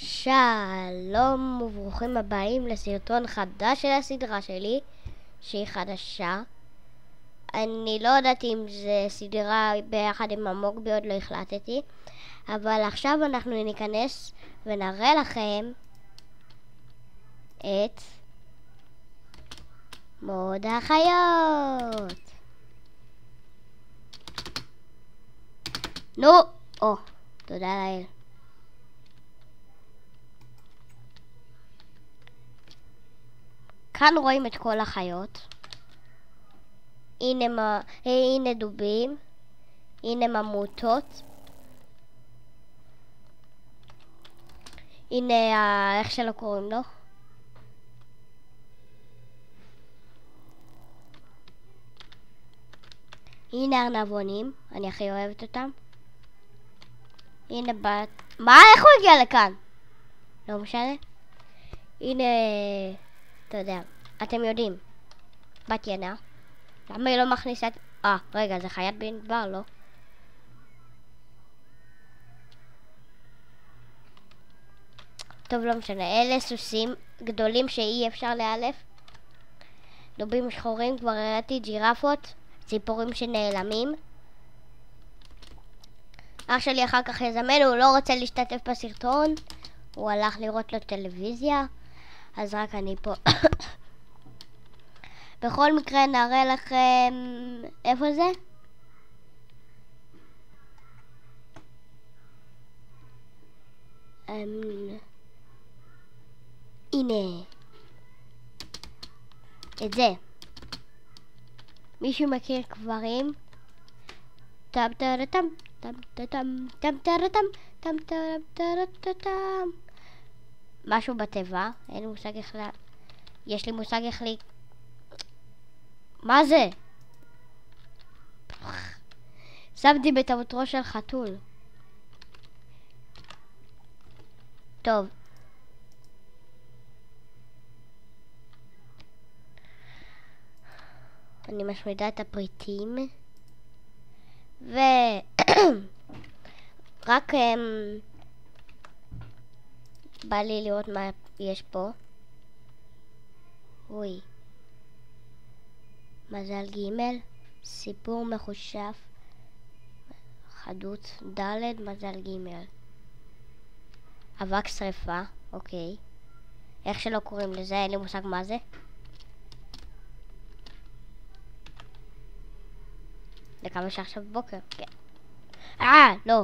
שלום וברוכים הבאים לסרטון חדש של הסדרה שלי, שהיא חדשה. אני לא יודעת אם זה סדרה ביחד עם המוגבי, עוד לא החלטתי, אבל עכשיו אנחנו ניכנס ונראה לכם את מוד החיות. נו, תודה לאל. כאן רואים את כל החיות. הנה דובים, הנה ממוטות, הנה איך שלא קוראים לו, הנה ארנבונים, אני הכי אוהבת אותם. הנה מה? איך הוא הגיע לכאן? לא משנה. הנה, אתה יודע, אתם יודעים, בת ינה. למה היא לא מכניסה את... רגע, זה חיית במדבר, לא? טוב, לא משנה. אלה סוסים גדולים שאי אפשר לאלף. דובים שחורים, כבר הראיתי, ג'ירפות, ציפורים שנעלמים. אח שלי אחר כך יזמן, הוא לא רוצה להשתתף בסרטון. הוא הלך לראות לו טלוויזיה, אז רק אני פה. בכל מקרה נראה לכם... איפה זה? הנה. את זה. מישהו מכיר קברים? טם טם טם טם טם טם טם טם טם טם. משהו בטבע, אין לי מושג איך יש לי מושג איך לי... מה זה? שמתי בטעות ראש של חתול. טוב. אני משמידה את הפריטים. רק בא לי לראות מה יש פה. אוי. מזל ג', סיפור מחושף, חדות ד', מזל ג', אבק שריפה, אוקיי. איך שלא קוראים לזה, אין לי מושג מה זה. לכמה שעכשיו בוקר, כן. לא.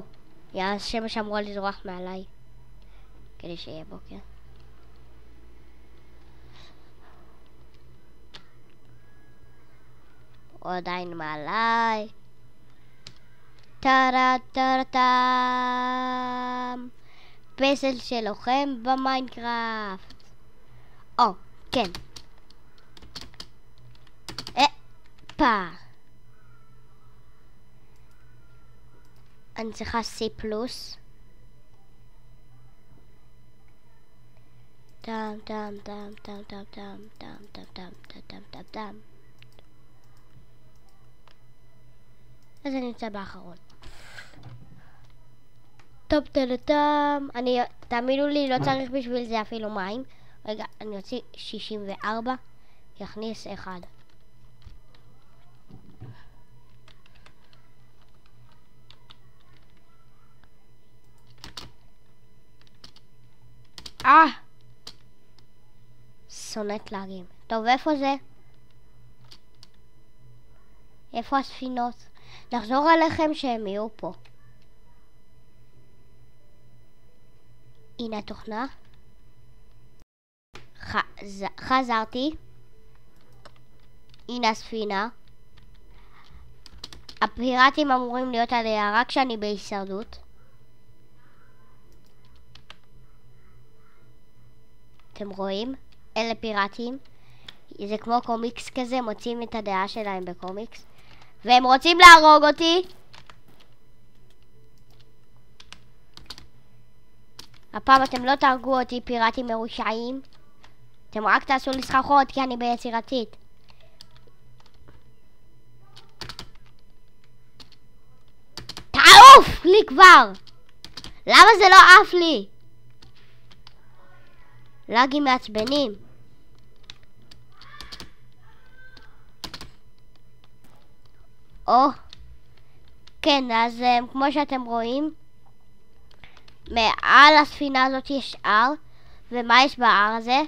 השמש אמורה לזרוח מעליי, כדי שיהיה בוקר. הוא עדיין מעליי. טה-טה-טה-טם. פסל של לוחם במיינקראפט. כן. אני צריכה C+. טם טם טם טם טם טם טם טם טם טם טם טם. אז אני נמצא באחרון. טוב טלטם. תאמינו לי, לא צריך בשביל זה אפילו מים. רגע, אני אוציא 64. יכניס 1. שונאת להגים. טוב, איפה זה? איפה הספינות? נחזור עליכם שהם יהיו פה. הנה התוכנה. חזרתי. הנה הספינה. הפיראטים אמורים להיות עליה רק כשאני בהישרדות. אתם רואים? אלה פיראטים. זה כמו קומיקס כזה, מוצאים את הדעה שלהם בקומיקס. והם רוצים להרוג אותי. הפעם אתם לא תהרגו אותי, פיראטים מרושעים. אתם רק תעשו לי סככות, כי אני ביצירתית. תעוף לי כבר! למה זה לא עף לי? לגים מעצבנים. כן, אז כמו שאתם רואים, מעל הספינה הזאת יש הר, ומה יש בהר הזה?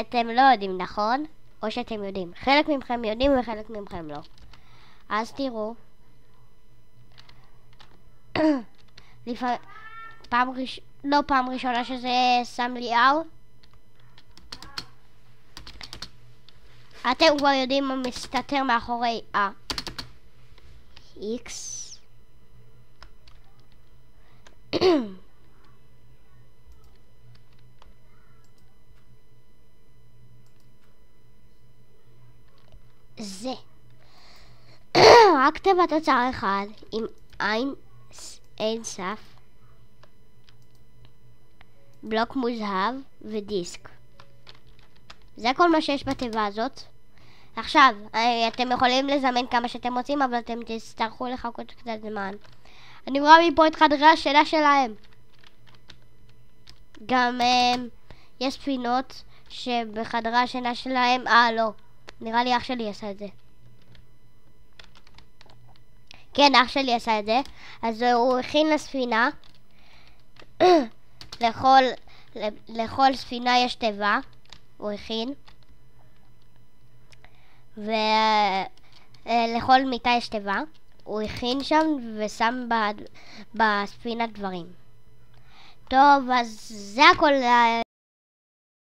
אתם לא יודעים, נכון? או שאתם יודעים. חלק מכם יודעים וחלק מכם לא. אז תראו. פעם ראשונה שזה שם לי הר. אתם כבר יודעים מה מסתתר מאחורי X. זה רק תיבת תוצר אחד עם אין סף, בלוק מוזהב ודיסק. זה כל מה שיש בתיבה הזאת. עכשיו, אתם יכולים לזמן כמה שאתם רוצים, אבל אתם תצטרכו לחכות קצת זמן. אני רואה מפה את חדרי השינה שלהם. גם יש ספינות שבחדרי השינה שלהם, לא. נראה לי אח שלי עשה את זה. כן, אח שלי עשה את זה. אז הוא הכין לספינה. לכל ספינה יש תיבה. הוא הכין. ולכל מיטה יש תיבה. הוא הכין שם ושם בספינה דברים. טוב, אז זה הכל.